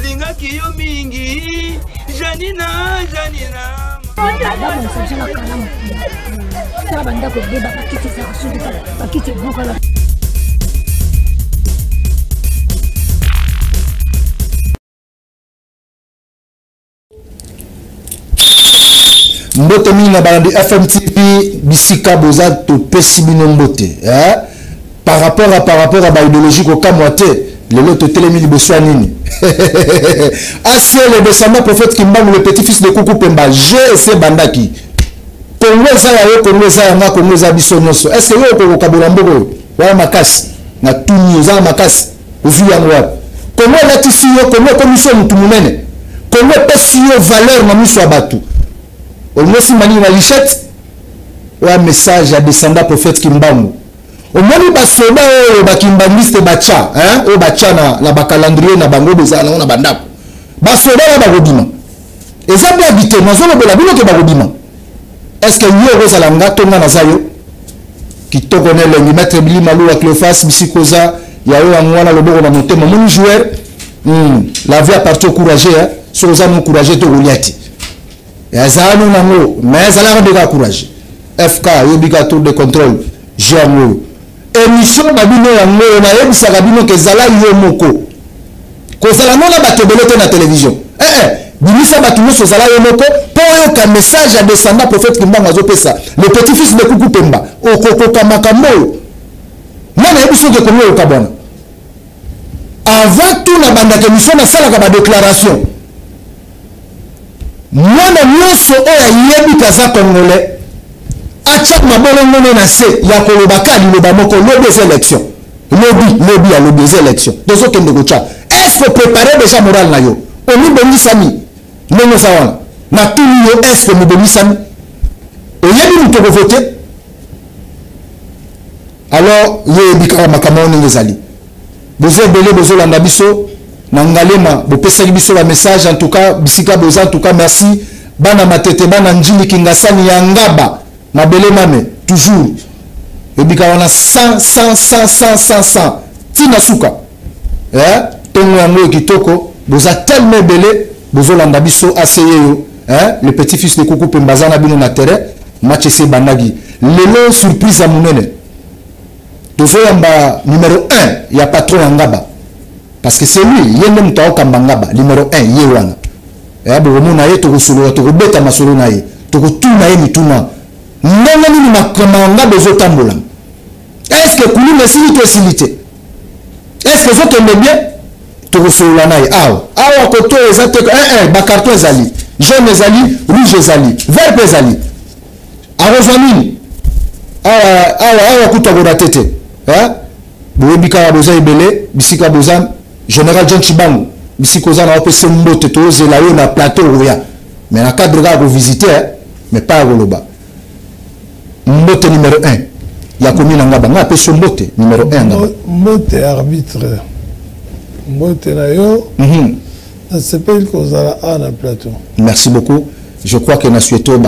Linga kiyo mingi, Janina. Mbote minga balandi FM TV bisika boza to pesibino mbote par rapport à ba idéologie ko kamwate lelo to telemi liboso nini le descendant prophète Kimbangu le petit-fils de Kuku Pemba GC bandaki Kongo za yo Kongo za nga Kongo za biso nyonso est-ce que yo ko kabola mboko wa makasi na tuni za makasi uvi yango wa Kongo latisi yo Kongo komiso mutu munene Kongo pesi yo valeur na miso abatu Olmosi mani na lichette wa message à descendant prophète Kimbangu omoni basoda oyo bakimbangiste bacha o bacha na bakalendrier na bango bezala na bandako basoda na bagobima eza bien habité nazolo bela bino ke bagobima est-ce que yo ozala nga tonga na zayo kitoko ne lengi maître Bili Malou Cléophas bisikoza ya yo ngwana loboko na motema mon joueur la vie à partir courageux so za no courageux to Goliath eza no nango mais ala de courage FK yobika tour de contrôle Jean émission babino yango na yebisaka bino ke zala yo moko ko zala nona batebelete na télévision bimisa batu nyonso zala yo moko po yo ka message à descendant prophète Kimbangu azopesa le petit-fils de Kuku Pemba okokoka makambo nana yebiso ke komo yoka bwana avant tout na banda émission na sala ka ba déclaration mwana nyonso oyo yebika za congolais achak mabolo ngone na se ya kolobaka liloba moko lobi élection lobi ya lobi élection donc okende kocha est-ce que préparer déjà moral na yo oni bongisami ndenge sawana na tuni yo est-ce que bongisami oyebi muto ko voter alors ye bikara makambo ndenge ezali bozo belé bozo landa biso na ngalema bopesaki biso la message en tout cas bisika boza en tout cas merci bana matete bana njili kingasani ya ngaba na belé mame toujours ebika wana 100 tina suka tongo yango kitoko boza tellement belé bozo landa biso aseyo le petit-fils de Kuku Pemba na bino na terrain match se bandagi lelo surprise à munene tozo yamba numéro 1 ya patron ngaba parce que c'est lui yende mutao kambangaba numéro 1 ye wana bomo na ye to solo to beta masolo na ye to tuna ye mituna ndenge nini makamanga bezo tambola est-ce que kulu mesilite silite est-ce que vous tombez bien to solo na ye awa koto ezate ba carton ezali jaune ezali rouge ezali vert ezali arozamini awa kutagora tete boyebika boza ebele bisika boza général John Chibangu bisiko za na opese mbote to zela yo na plateau roya mais na cadre ga visiter mais pas goloba mbote numéro 1 ya komina ngaba nga peso mbote numéro 1 ngaba mbote arbitre mbote na yo ça s'appelle kozala na plateau. Merci beaucoup, je crois que na souhaito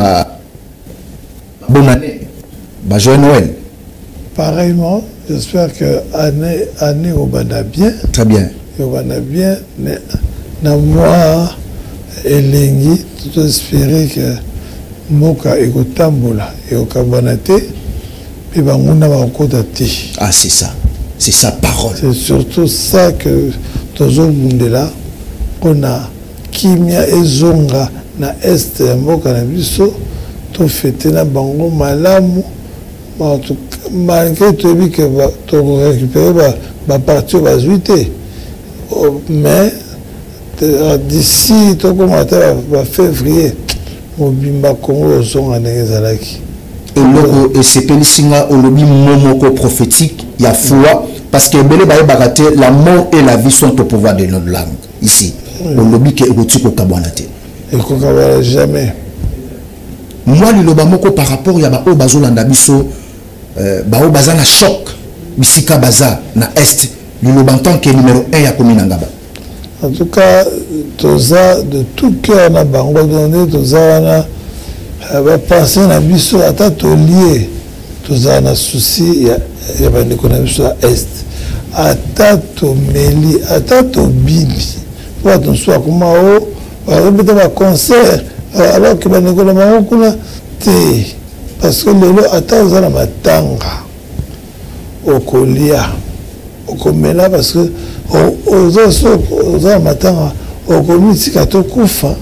bonne année ba joyeux Noël. Pareillement, j'espère que année au bana bien. Très bien. Au bana bien, mais na moi elengi tout espérer que moka ekotambola et au kabonate et banguna ba kodati. Ah c'est ça. C'est sa parole. C'est surtout ça que tozo bundela on a kimia ezonga na est moka na biso to fete na bango malamu en tout malgré tout que tu récupérer ma partie va zuiter mais d'ici tout commentaire va février mobimba Congo sont en ezalaki et c'est pelisinga au lobby momoko prophétique il y a foi parce que belé baé baraté la mort et la vie sont au pouvoir de notre langue ici au lobby que rotiko kabwanate et ko kabwana jamais moi le lobamoko par rapport ya ba o bazolanda biso bao baza na choc bisika baza na est le lobantan qui est numéro 1 ya commune ngaba en tout cas toza de tout cœur na bango donné toza na va penser na biso ata to lié Tous un souci, il y a des économies à l'Est. À Tato Meli, à Tato Bibi, pour qu'on soit comme on va répéter un concert, alors que les économies parce que les lots attendent la matanga, au colia, au comela, parce que aux autres matanga, au comité qui koufa,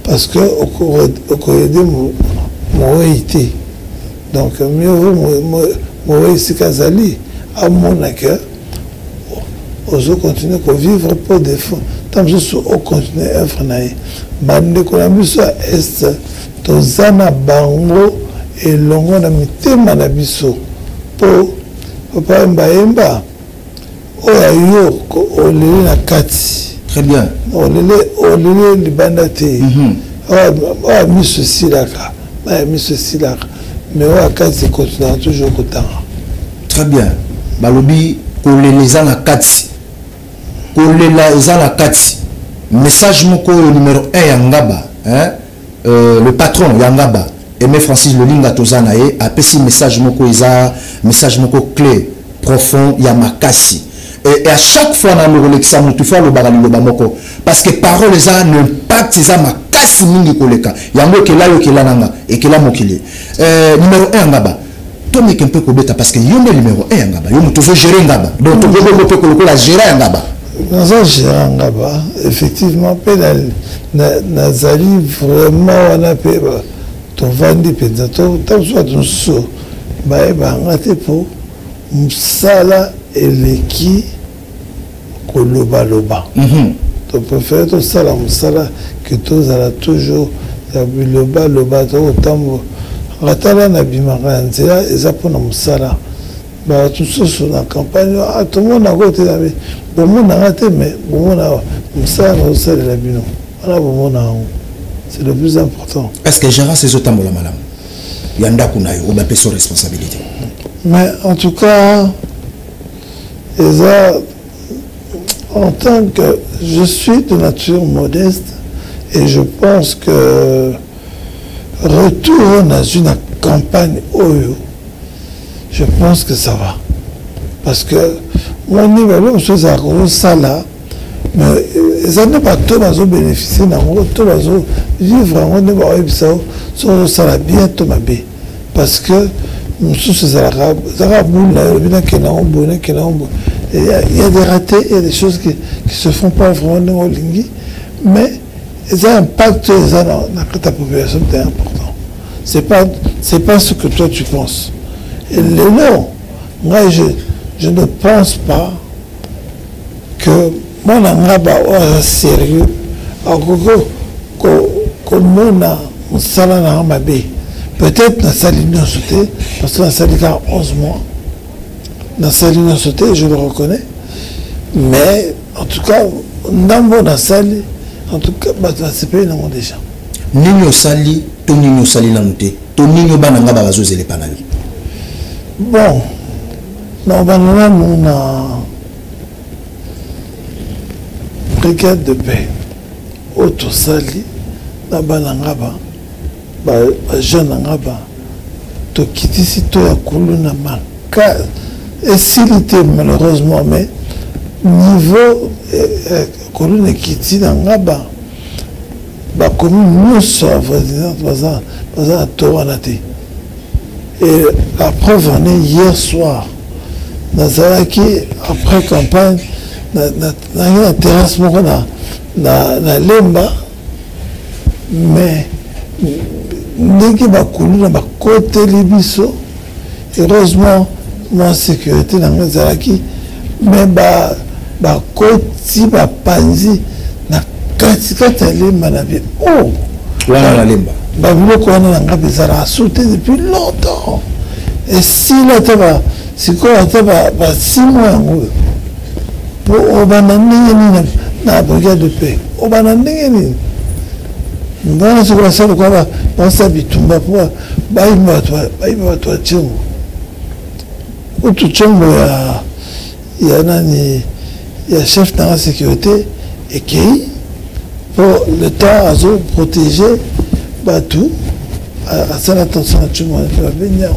parce que au coïdé moïté. Donc, mieux vaut moïse kazali, à mon accueil, aux autres continuer à vivre pour des fonds. Tant que je continue à faire naï. Bande Columbus est tozana bango et longo na mitema na biso pour papa mbaemba oya yo olele na kati. Très bien. Olele libanda te. Oya miso silaka. Oya miso silaka. Mais oya kati continue toujours kotanga. Très bien. Balobi kolele za na kati. Kolela za na kati. Message moko numéro 1 yangaba, hein? Le patron yangaba Aimé Francis Lolinga Tozanae a pesi message moko clé profond yamakasi et à chaque fois dans le lexa mutu fa lo bagali lo bamoko parce que parole za n'impact za makasi mingi koleka yango ke la yo ke la nanga et que la mokili numéro 1 yangaba to meke mpe ko beta parce que yombe numéro 1 yangaba yo mutu zo gérer ngaba donc to gogo mpe ko la gérer yangaba. Dans un gérant là-bas, effectivement, Nazali vraiment on a payé ton vendu pédato, tant soit ton saut, bah on a été pour Msala et l'équipe Koloba Loba. Tu préfères tout ça la Msala que tous à toujours Loba Loba autant Ratala Nabimara Nzela et ça pour Msala. Bah tout ça sur la campagne, tout le monde a côté là. Bon, on a raté, mais bon, on a ça, on sait de la bino. C'est le plus important. Est-ce que Gérard ces autres mots là, madame? Il y en a qui ont une personne responsabilité. Mais en tout cas, en tant que je suis de nature modeste et je pense que retour dans une campagne Oyo, je pense que ça va. Parce que mon niveau, je suis à ça là, mais ça n'est pas tout à bénéficier, tout à vivre, on ne va pas ça va bientôt ma bé. Parce que il y a des ratés, il y a des choses qui ne se font pas vraiment en ligne, mais ça impacte dans ta population, c'est important. C'est pas ce que toi tu penses. Et les noms, moi je ne pense pas que mon angaba est sérieux. Comme mon salaire n'a pas bé. Peut-être dans sa ligne sauté, parce que dans sa ligne 11 mois, dans sa ligne sauté, je le reconnais. Mais en tout cas, dans sa ligne, en tout cas, c'est pas une déjà. Nino sali, to nino sali na mute, to nino bananga babazo les panali. Bon, normalement, nous avons une brigade de paix. Autosali, na banangaba, jeune nangaba, to kitisi to ya kulu na maka. Et s'il était malheureusement, mais niveau kulu na kiti nangaba, comme nous sommes, à Toranate. Et la preuve en est hier soir. Nazaraki, après campagne, dans la terrasse, na Lemba, mais ndenge bakulu na bakote libiso, heureusement, ma sécurité dans Nazaraki, mais bakoti bapanzi na katikati ya Lemba na bien. Oh! Wana na Lemba. Babiloko wana na ngabe ezala sauté depuis longtemps. Et si là si quoi ba 6 mois yango pour obana ndenge nini na brigade de paix obana ndenge nini ndana se kwa sababu kwa ba sabitumba pour baimba to tchongo utu tchongo ya nani ya chef de la sécurité et qui pour le temps à protéger tout à ça attention à tout le monde qui va venir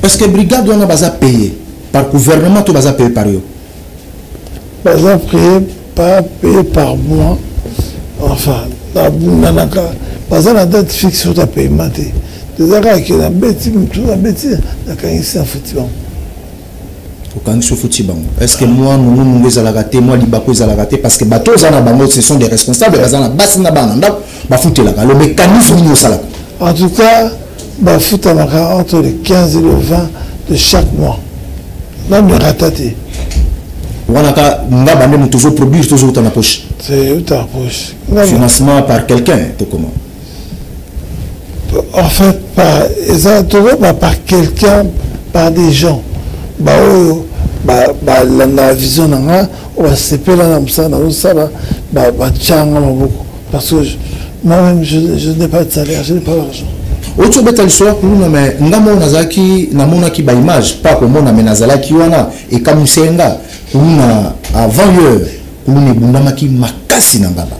Est-ce que brigade on a baza payé par gouvernement ou baza payé par eux? Baza payé par mois. Enfin, baza la date fixe sur ta paiement. Déjà que la bêtise, la est-ce que moi, nous allons rater, moi, les allons rater, parce que bateaux, ce sont des responsables, le mécanisme, en tout cas, entre le 15 et le 20 de chaque mois. Là, on est rataté. On a toujours produit, toujours dans la poche. C'est où ta poche? Financement par quelqu'un, comment? En fait, par quelqu'un, par des gens. La vision on va se séparer parce que moi-même je n'ai pas de salaire, je n'ai pas d'argent. Autre bête soir mais ngamo nazaki namona ki ba image pas comme on amenazala ki wana et comme senga kuna avant hier kuna bundama ki makasi na ngaba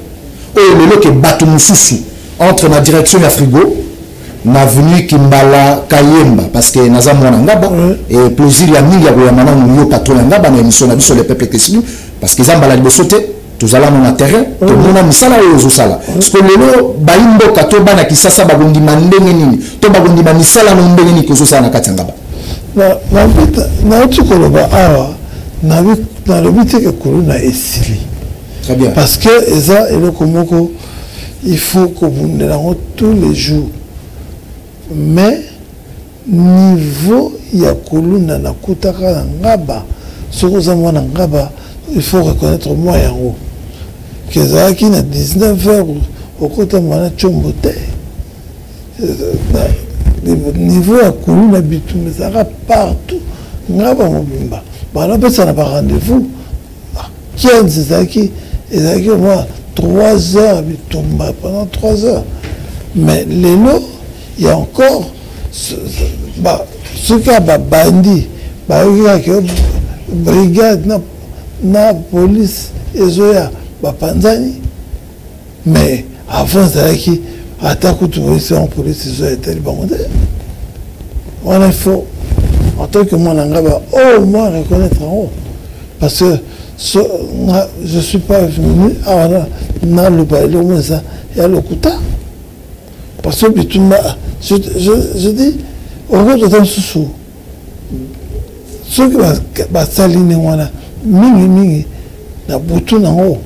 o lelo ke batu mususu entre la direction ya frigo na venu Kimbala Kayemba parce que naza mwana ngaba et plaisir ya mingi ya koyamana yo patron ngaba na émission na biso le peuple kesilu parce que zambala libosote tous allons dans le terrain tout le monde a mis ça là aux sala parce que lelo baimbo kato bana kisasa bagondi mandenge nini to bagondi banisala no ndenge ni kozosa na kati ngaba na tukoloba awa na le but que koluna esili très bien parce que eza eloko moko il faut que vous tous les jours. Mais niveau ya koluna na kutaka na ngaba soko za mwana ngaba il faut reconnaître moi yango kezaki na 19h au côté mwana chombote niveau ya koluna bitume saka partout ngaba mobimba bana pesa na rendez-vous 15 ezaki moi 3 heures bitumba pendant 3 heures mais lelo il y a encore ce cas bandi brigade na police ezoya bapanzani mais avant ça qui attaque tout police en police ezoya tel bango on il faut en tant que moi ngaba au moins reconnaître en haut parce que je suis pas venu à le bail au moins ça et à l'okuta parce que je dis au revoir de temps sous ceux qui va s'aligner wana mingi na butu na haut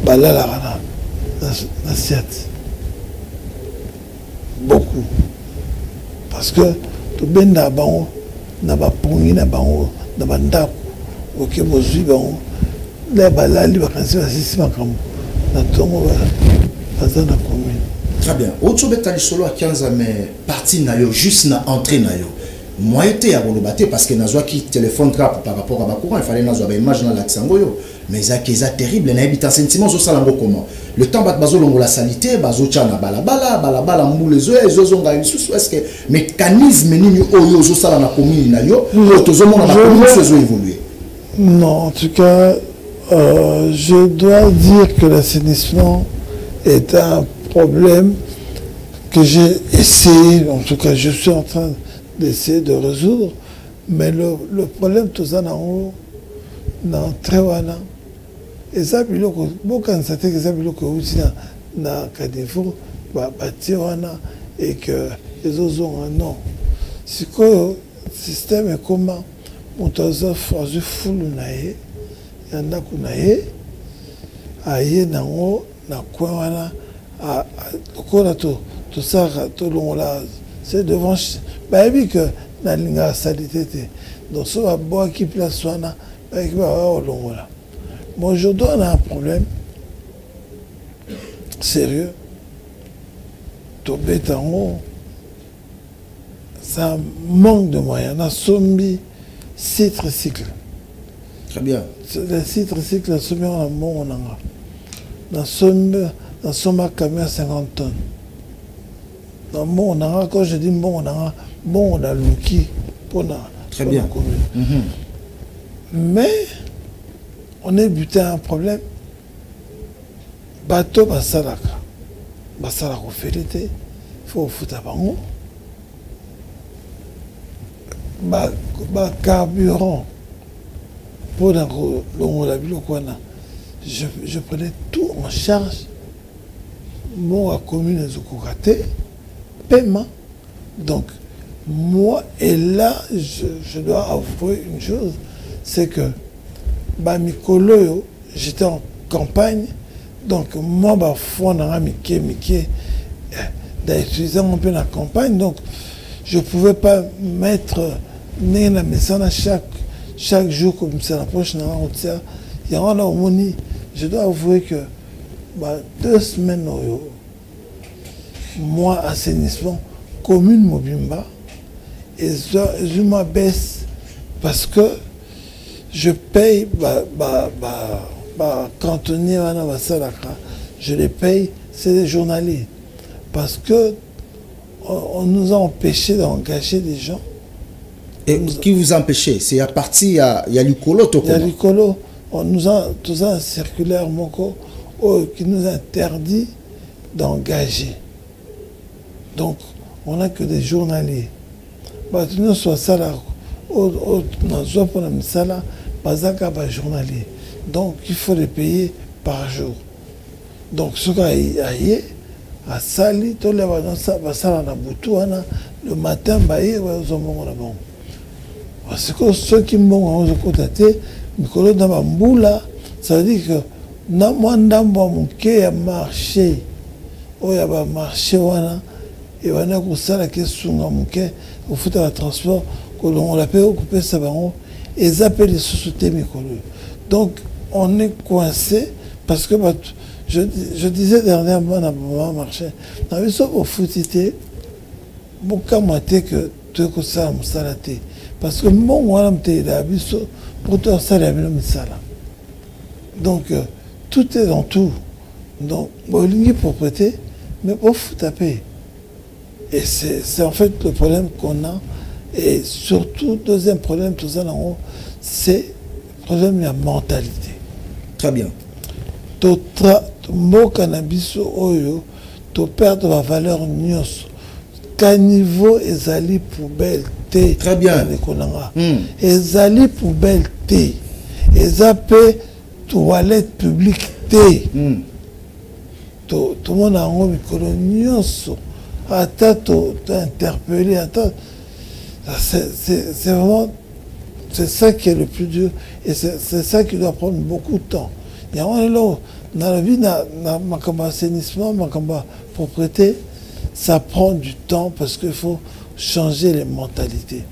balala na siat beaucoup parce que to benda bango na ba pongi na bango na bandako ok bozui bango la balali ba kansi ba sisi makambo na tongo ba za na commune. Très bien. Autre chose, solo à 15 mais parti na yo juste na entrée na yo. Moi été à Bolobate parce que nazwa qui téléphone trap par rapport à Bakoura, il fallait nazwa ba image na l'accent yo. Mais ça qui est terrible, na habitant sentiment zo salango comment. Le temps bat bazo longo la salité, bazo tchana balabala mboule zo zo nga isusu est-ce que mécanisme nini oyo zo sala na commune na yo, tozo mona na commune zo évoluer. Non, en tout cas je dois dire que l'assainissement est un problème que j'ai essayé, en tout cas je suis en train d'essayer de résoudre, mais le problème tout ça dans très wana et ça biloko bokan ça que ça biloko aussi na kadefo bâti wana et que les autres ont non c'est que le système est comment on doit faire full nae yanda kunae aye nango na kwa wana tout ça, tout le monde là, c'est devant. Bah, oui, que la ligne a salité. Donc, ça va boire qui place soana, bah, qui va avoir au long là. Bon, aujourd'hui, on a un problème sérieux. Tout bête en haut, ça manque de moyens. On a sombi 6 tricycles. Très bien. Les 6 tricycles, on a sombi en bon, on a sombi. Dans son camion à 50 tonnes. Dans mon quand je dis bon, on a l'ouki pour la commune. Mais on est buté à un problème. Bateau basalaka. Basalaka au félité. Il faut foutre à bango. carburant pour la je prenais tout en charge. Moi, commune de Zokokate, paiement. Donc, moi, et là, je dois avouer une chose, c'est que Mikolo, j'étais en campagne, donc moi, d'utiliser un peu la campagne, donc je ne pouvais pas mettre la maison à chaque jour comme c'est la prochaine routière. Il y a un harmonie. Je dois avouer que 2 semaines, moi, assainissement, commune Mobimba, et je m'abaisse parce que je paye cantonnier, je les paye, c'est des journaliers. Parce que on nous a empêché d'engager des gens. Et qui vous a empêché? C'est à partir, il y a l'Icolo, il y a l'Icolo, on nous a tout ça un circulaire qui nous interdit d'engager. Donc, on n'a que des journaliers. Nous sommes salariés, journaliers. Donc, il faut les payer par jour. Donc, ce qui est à Sali, le matin, parce que ceux qui m'ont contacté, ça veut dire que na mwandambo muke ya marché oya ba marché wana et wana kusala ke sunga muke ufuta la transport que l'on l'appelle occuper ça bango et appelle les sociétés mikolo. Donc on est coincé parce que je disais dernièrement dans le marché na biso au futité bokamate que tu ko ça musalate parce que mon wana mte la biso pour toi ça la misala. Donc tout est dans tout. Donc, il y a propriété, mais il faut taper. Et c'est en fait le problème qu'on a. Et surtout, deuxième problème, tout ça là-haut, c'est le problème de la mentalité. Très bien. Mon cannabis, tu perds la valeur nyos. Caniveau et ali poubelle thé. Très bien. Et ali poubelle thé. Et zappé toilette publique thé. Tout le monde a envie de interpellé. C'est vraiment ça qui est le plus dur et c'est ça qui doit prendre beaucoup de temps. Il y a un dans la vie, dans ma assainissement, ma propriété, ça prend du temps parce qu'il faut changer les mentalités.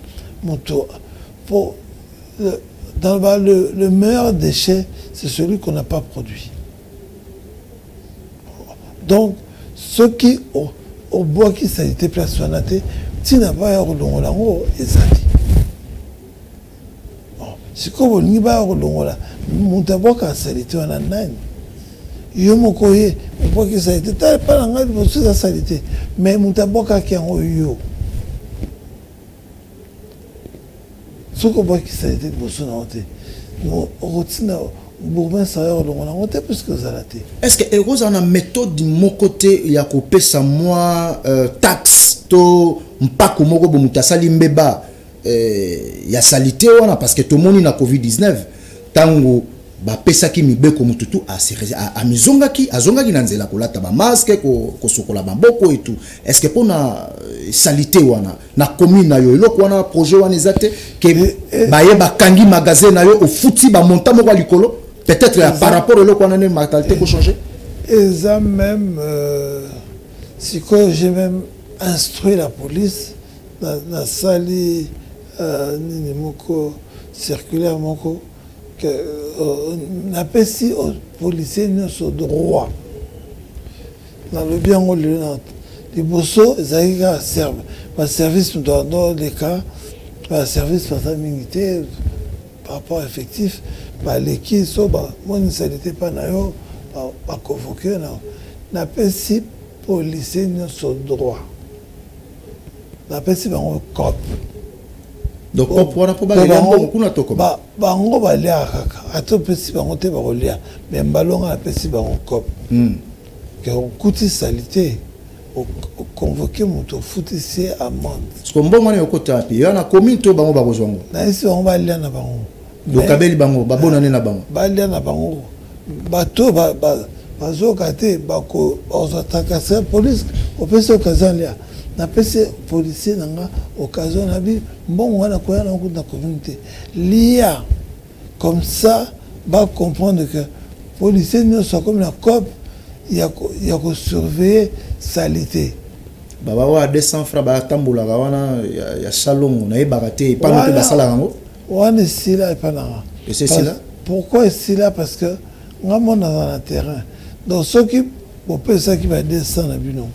Le meilleur déchet, c'est celui qu'on n'a pas produit. Donc, ceux qui au bois qui ça a été plaçonné, tu n'as pas eu et ça dit. C'est comme on n'y va pas mon tabac a salité en anaï. Yo mon coyer, on voit que ça a été pas la grande pour ça salité, mais mon tabac qui a eu. Ce qu'on voit qui ça a été pour son hanté. Mon routine est-ce que Eros a une méthode de mon côté il y a coupé ça moi taxe to mpako moko bomutasali mbeba ya salité wana parce que tout le monde na Covid-19 tango ba pesa ki mibeko mututu a mizongaki azongaki na nzela kolata ba masque ko sokola ba mboko et tout est-ce que pour na salité wana na commune na yo eloko wana projet wana ezate ke ba ye ba kangi magasin na yo au futi ba monta moko likolo peut-être par rapport au local de mentalité pour changer. Et ça même, si j'ai même instruit la police dans la salle circulaire que on appelle si aux policiers nous sont droit. Dans le bien on les bossos ils servent. Le service dans les cas, le service par sa militaire par rapport effectif. Les sont mon sanité pas pas convoqué n'a pas si policiers ne sont droit n'a pas si on cop donc on a probablement beaucoup na toko on va aller à tout petit on te va relire mais ballon a petit on cop que on coûte salité convoquer moto foutissier amende. Parce que bon on est au côté puis il y en a combien to bango ba kozongo. Na ici on va aller na bango. Donc kabeli bango ba bonane na bango. Ba aller na bango. Bato bazo kate bako ozataka sa police au pese occasion là. Na pese policier nanga occasion na bi bon wana ko yana ko na communauté. Lia comme ça va comprendre que policier ne soit comme la COP. Il y a que surveiller salité. Baba wa 200 francs ba tambola wana ya salon na ebaraté pas non ba sala ngo. On est ici là et pas là. Et c'est là. Pourquoi ici là parce que on est dans le terrain. Donc ceux qui peut ça qui va descendre na bino.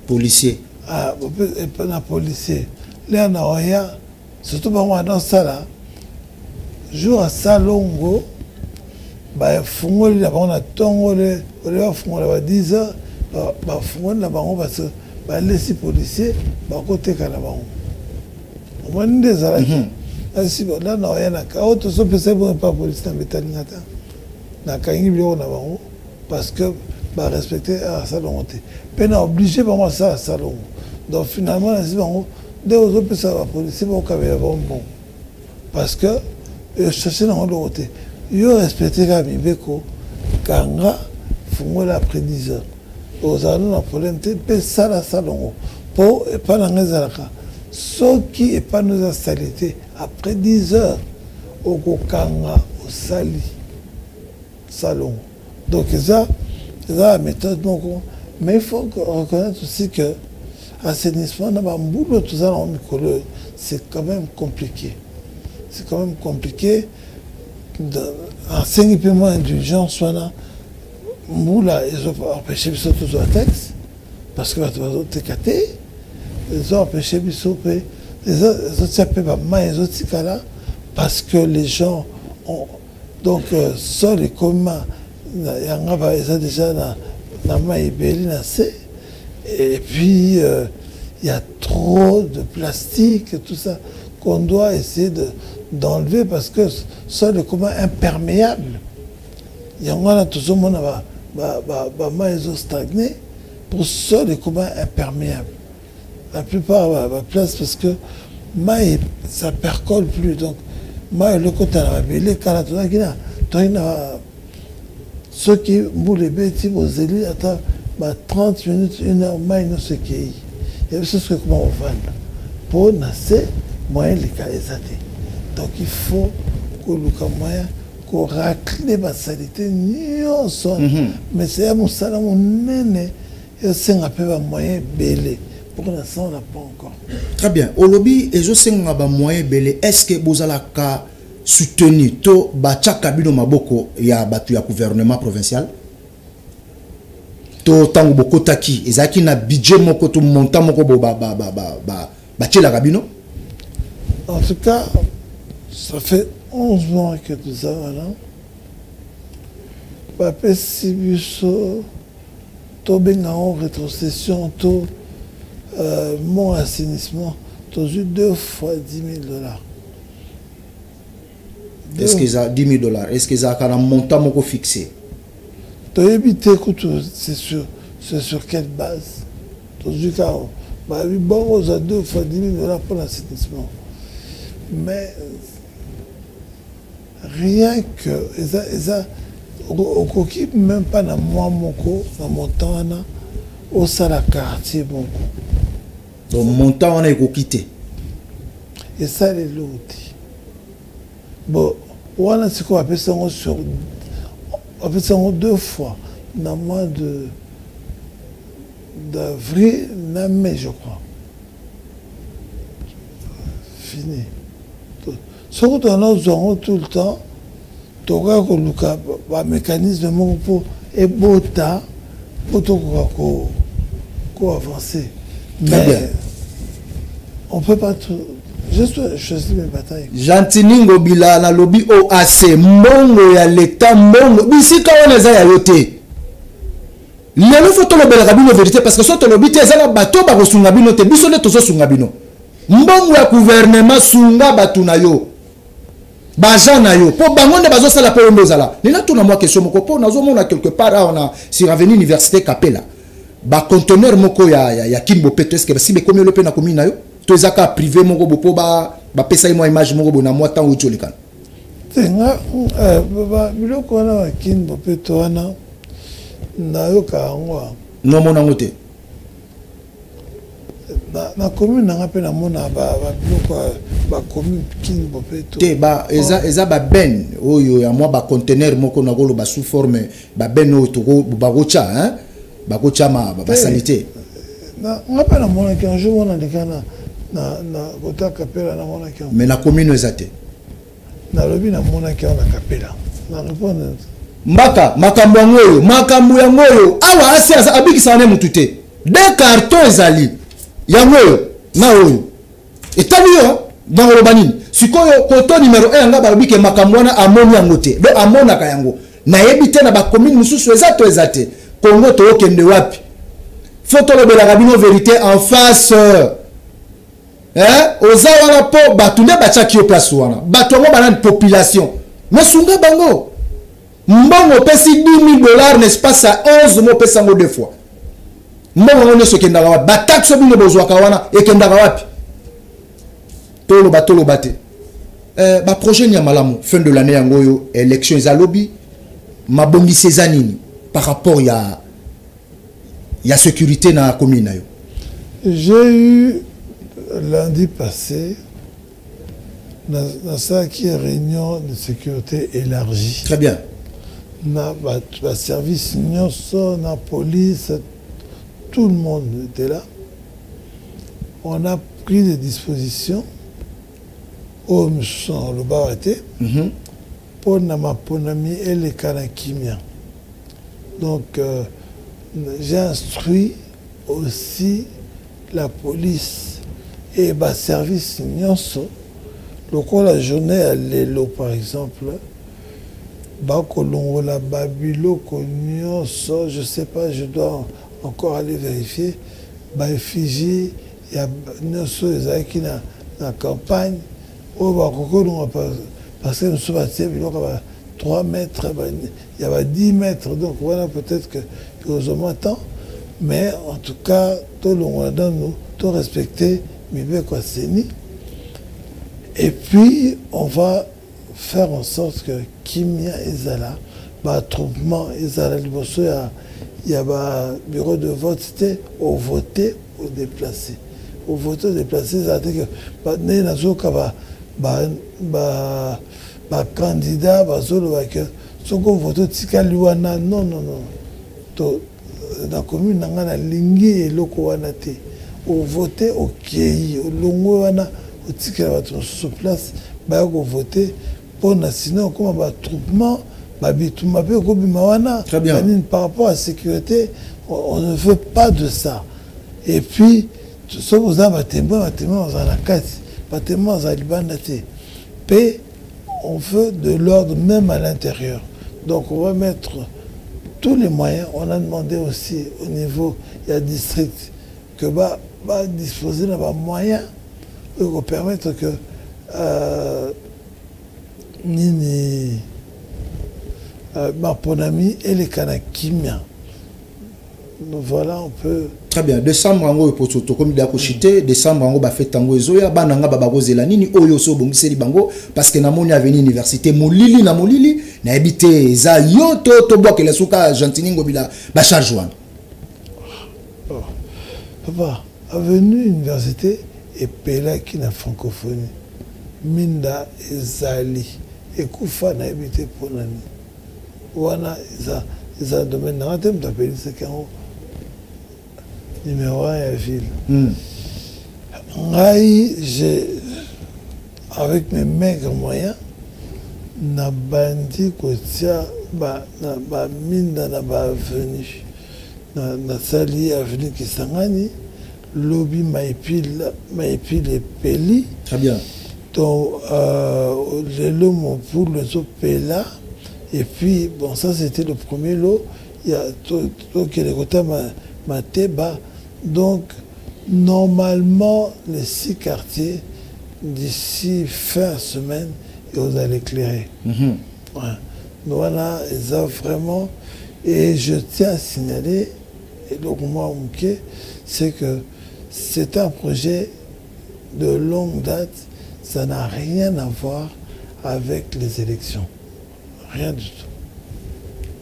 Policier. Ah, et pas na policier. Là na oya surtout ba dans ça là. Jour à salongo ba fungoli la on a tongole on va 10 heures ba fungoli la bango parce que ba laisser policier ba côté kana bango on va des arrêts ainsi là na yana ka auto so pese bon pas police na betalingata na kangi bio na bango parce que ba respecter à salon té pena obligé ba moi ça salon donc finalement ainsi bango dès aux autres pese ba policier ba kabela bon parce que chercher dans le côté yo respecter ka mibeko kanga fungola après 10 heures aux allons na problème te pe sala salongo pour pas na ngezalaka ce qui est pas nos salité après 10 heures au kanga au sali salon donc ça la méthode donc mais il faut reconnaître aussi que assainissement na bambulo tout ça en micro c'est quand même compliqué. C'est quand même compliqué. En 5 paiements indulgence, soit moula, ils ont empêché tous les textes, parce que les autres TKT, ils ont empêché les autres parce que les gens ont. Donc, sol et commun, ils ont déjà et puis, il y a trop de plastique et tout ça qu'on doit essayer d'enlever parce que sol est comme imperméable. Il y a tout le monde qui a stagné pour sol est comme imperméable. La plupart de la place parce que ça percole plus. Donc, le côté de la ceux qui moulent les bêtises aux élites, attends 30 minutes, 1 heure, ne se qui. Et c'est ce que comment on va pour nasser moyen les cas exatés. Donc il faut que le moyen qu'on racle ma salité mais c'est un salaire mon nene et c'est un peu moyen belé. Pour l'instant on n'a pas encore. Très bien. Au lobby et je sais un moyen belé. Est-ce que vous allez soutenir to bacha kabino maboko ya batu ya gouvernement provincial? To tango boko taki ezaki na budget moko to montant moko la cabino. En tout cas, ça fait 11 mois que tout ça voilà. Papé Sibuso, to benga en rétrocession, to mon assainissement, to eu 2 fois $10,000. Est-ce qu'ils ont $10,000? Est-ce qu'ils ont un montant moko fixé? C'est sur quelle base? Bon, on a 2 fois $10,000 pour l'assainissement. Mais rien que au coquille même pas dans moi moko dans mon temps au sala quartier moko. Donc montant on a quitté. Et ça les l'outil. Bon, on a ce qu'on appelle ça sur on fait ça 2 fois dans le mois d'avril, mai, je crois. Fini. Ce que nous avons tout le temps, tu as un mécanisme pour ébota pour avancer. Mais on ne peut pas tout. Je choisis mes batailles. Jantiningo bila na lobby OAC mbongo ya l'état mbongo bisika on eza ya yote. Lelo faut tolo bela kabino vérité parce que so tolo biti ezala bato ba kosunga bino te biso le tozo sunga bino. Mbongo ya gouvernement sunga batu na yo. Baja na yo po bangonde bazo sala po mbozala. Nina tuna moi question moko po nazo mona quelque part on a sur avenue université Capella. ba conteneur moko ya Kimbope to est-ce que si be komi le pe na commune na yo to ezaka privé moko bopo ba pesa moi image moko bona moi tant outi olekana tenga ba biloko wana ba Kimbope to wana na yo ka ngwa no mona ngote na commune na ngape na mona ba biloko ba commune Kimbope to te ba eza ba ben oyo ya moi ba conteneur moko na golo ba sous forme ba ben o to ba gocha hein ba gocha ba sanité na ngape na mona ki un jour on a dekana na kota kapela na mona ki mais la commune ezate na lobi na mona ki na kapela na répondre mbaka makambo yango oyo awa asi abikisa ne mutu te de carton ezali yango oyo na oyo etali yo dans robanine sikoyo koto numéro 1 nga babike makambo wana amoni yango te do amonaka yango na yebite na ba commune mususu ezate Congo to okende wapi photo le bela bino vérité en face oza wana po batunde bachaki yo place wana bato ngo bana population mais sunga bango mbongo pesi $10,000 n'est-ce pas ça 11 mo pesa ngo deux fois mbongo ngo sokenda wapi ba taxe bino bozwaka wana ekenda wapi tolo bate ba projet ni malamu fin de l'année yango yo élection za lobby mabongi sezanini par rapport ya sécurité na commune na yo. J'ai eu lundi passé dans ça qui est réunion de sécurité élargie. Très bien. Na service nyonso, na police, tout le monde était là. On a pris des dispositions au le barate pour ma ponami et les kanakimia. Donc j'ai instruit aussi la police et le service nyonso. Donc la journée à l'élo par exemple, bakolongola babilo nyonso, je sais pas, je dois encore aller vérifier. Effigie, il y a nyonso qui na campagne, parce que nous sommes à 3 mètres, il y avait 10 mètres, donc voilà peut-être que nous avons temps, mais en tout cas, tout le monde nous, tout respecter, et puis on va faire en sorte que Kimia Ezala, attroupement Ezala, il y a un bureau de vote, c'était au voter, au déplacer. Au voter, au déplacer, c'est-à-dire que candidat soko voto tikali wana non to na commune na lingi eloko wana te o voter au kei o longo wana o tikala bato sur place ba ko voter pour na sinon comme ba troupement ba bituma pe ko bima wana par rapport à la sécurité on ne veut pas de ça et puis ce vous avez battement dans la case battement dans libanda te pe on veut de l'ordre même à l'intérieur. Donc on va mettre tous les moyens. On a demandé aussi au niveau il y a district que va disposer de moyens pour permettre que ma ponami et les kanakimia. Donc voilà, on peut. Très bien. Décembre, on va comme il a cochité. Décembre, on va faire tango ezoya. Bananga babagozela nini oyo so bongiseli bango parce que na moni avenue université molili na molili na habité za yo to bois que la souka gentiningo bila ba charge wana. Papa, avenue université et pela qui na francophonie. Minda ezali et kufa na habité ponani. Wana za domaine na thème d'appel c'est quand numéro 1 à ville. Avec mes maigres moyens, na bandi kotia na minda na avenue na sali avenue Kisangani lobby maipile et peli. Très bien. Donc le lot mon pour le zo pela et puis bon ça c'était le premier lot. Il y a tout qui est côté Mateba. Donc, normalement, les 6 quartiers, d'ici fin semaine, ils allez éclairer. Ouais. Voilà, ils ont vraiment... Et je tiens à signaler, et donc moi, c'est que c'est un projet de longue date, ça n'a rien à voir avec les élections. Rien du tout.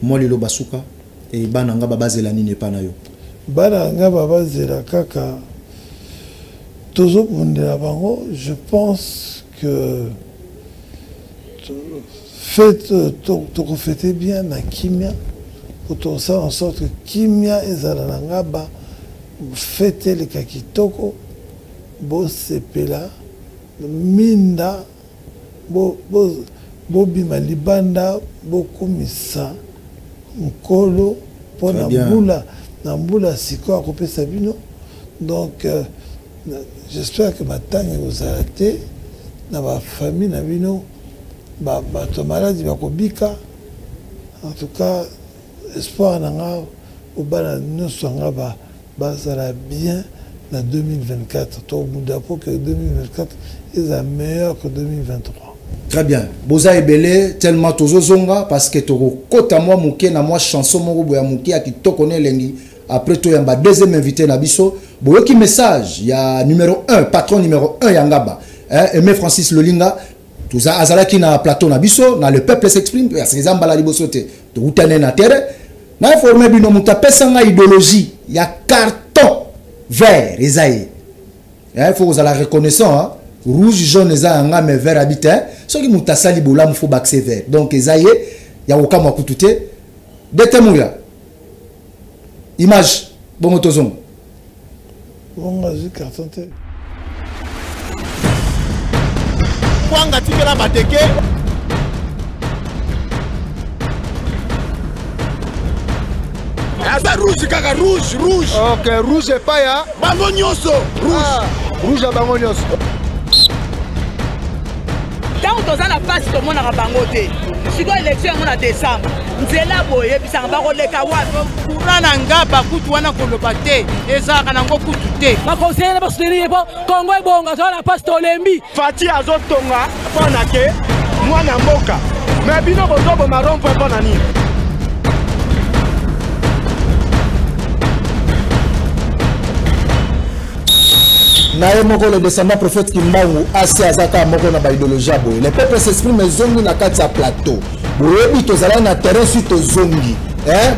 Moi, le Basuka, et Bananga Babazelani n'est pas nayo. Bananga Babazela Kaka, Tozo Mundela Bango, je pense que faites bien la Kimia, pour ça en sorte que Kimia et Zalananga faites les Kakitoko, Bo Sepela, Minda, Bobi Malibanda, Bokumisa, Nkolo, pour Namboula Siko à couper Sabino. Donc, j'espère que ma tangue vous a été, dans ma famille, Nabino, ton malade, va kobika. En tout cas, espoir nanga, au bas nous sommes ça bien dans 2024. Tout le monde que 2024 est meilleur que 2023. Très bien. Boza ebele tellement tozo zonga parce que toko kota moi muke na moi chanson moko boya muke qui to connaît lengi après to yamba deuxième invité na biso boyoki message il y a numéro 1 patron numéro 1 yangaba Aimé Francis Lolinga tuza azalaki na plateau na biso na le peuple s'exprime parce que zambala liboso te to utane na terre na informé bino mutapesa nga idéologie il y a carton vert ezaye il faut vous la reconnaissant hein? Rouge, jaune, et mais vert habitant. Ce qui m'a sali boula, il faut baxer vert. Donc, il y a aucun mot tout. Détemouya. Image. Bon, motozong. Bon, vas-y, carton. Kwanga tikela bateke. Asa rouge, kaka rouge, rouge. Ok, rouge et pas ya. Bango nyoso, rouge. Rouge à bango nyoso. Tant que tu as la face de mon arabangote, si tu as l'élection en décembre, nous sommes là pour y aller, nous sommes là pour y Kurananga bakutu wana kolobate, eza kanango kutute. Ma conseiller na soutenir Congo et Bonga, ça la passe Tolembi. Fati azotonga pona ke mwana mboka. Mais bino bozobo marron pona nini? Naye moko le descendant prophète Kimbangu assez azaka moko na ba idéologie boy. Les peuples s'expriment zongi na kati ya plateau. Boyebi tozala na terrain sur to zongi.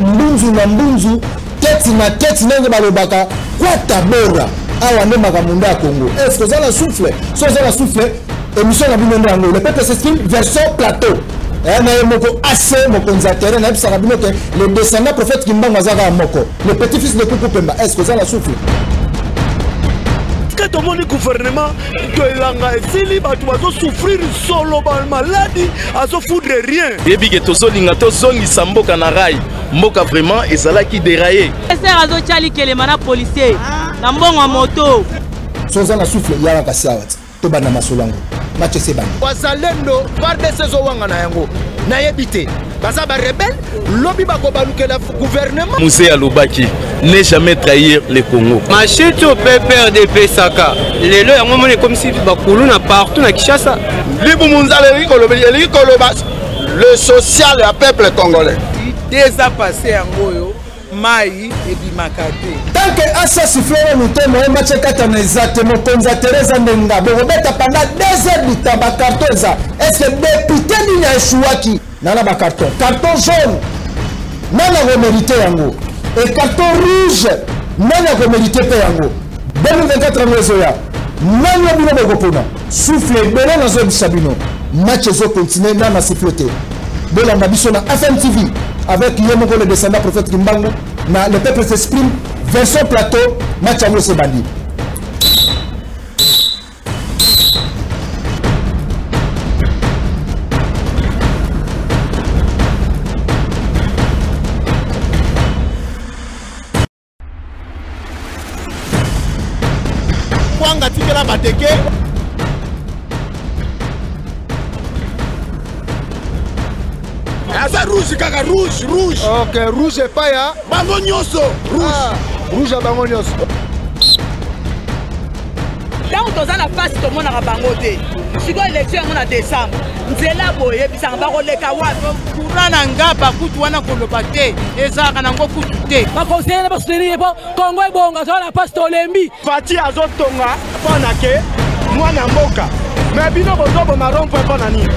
Mbunzu na mbunzu, tête na nenge balobaka kwa tabora. Awa ne makamunda ya Congo. Est-ce que ça la souffle? So ça la souffle émission na bino ndango. Les peuples s'expriment version plateau. Naye moko assez moko nza terrain na bisaka bino ke le descendant prophète Kimbangu azaka moko. Le petit-fils de Kuku Pemba. Est-ce que ça la souffle? Que tout le monde gouvernement que l'anga esili batu bazo souffrir solo bal maladie azo foudre rien. Yebi ke tozo linga tozongi samboka na rai mboka vraiment ezala ki déraillé. Ser azo chali kelemana policier na mbongo moto. Soza na souffle ya kasi awat. To bana masolango. Match se bana. Wazalendo par des saisons wanga na yango. Na yebite. Baza ba rebelle, lobby ba ko baluke la gouvernement. Moussé Alobaki, ne jamais trahir le Congo. Machete au pépère de Pesaka. Les lois ont monnaie comme si Bakulu n'a partout na Kinshasa. Libu Munzale le social et le peuple congolais. Déjà passé en Goyo, Maï et Bimakate. Tant que Assa siffle nous temo un match katana exactement comme ça Teresa Ndenga. Bon Robert pendant 2 heures du temps carton ça. Est-ce que député ni Chouaki nana ba carton jaune nana ko mérité yango et carton rouge nana ko mérité pe yango 2024 mwezoya nana bino ko pona souffle bela na zone sabino match zo continuer nana siffleté bela na biso na FM TV avec Yemoko le descendant prophète Kimbangu na le peuple s'exprime version plateau match à se bandi. Kwanga tikela bateke. Asa rouge kaka rouge, rouge. Ok, rouge et pas ya. Bango nyoso, rouge. Rouge à bango nyoso. ntango toza na mpasi tomonaka bango te sikoyo élection yango na décembre nzela boyebisaka bakoleka wapi courant na ngaba kutu wana koloba te ezalaka nango kutu te bakonseye na basoutenir mpo kongo ebonga toa na mpasi tolembi fati azotonga mpo na ke mwana mboka me bino bozoboma rond point mpo na nini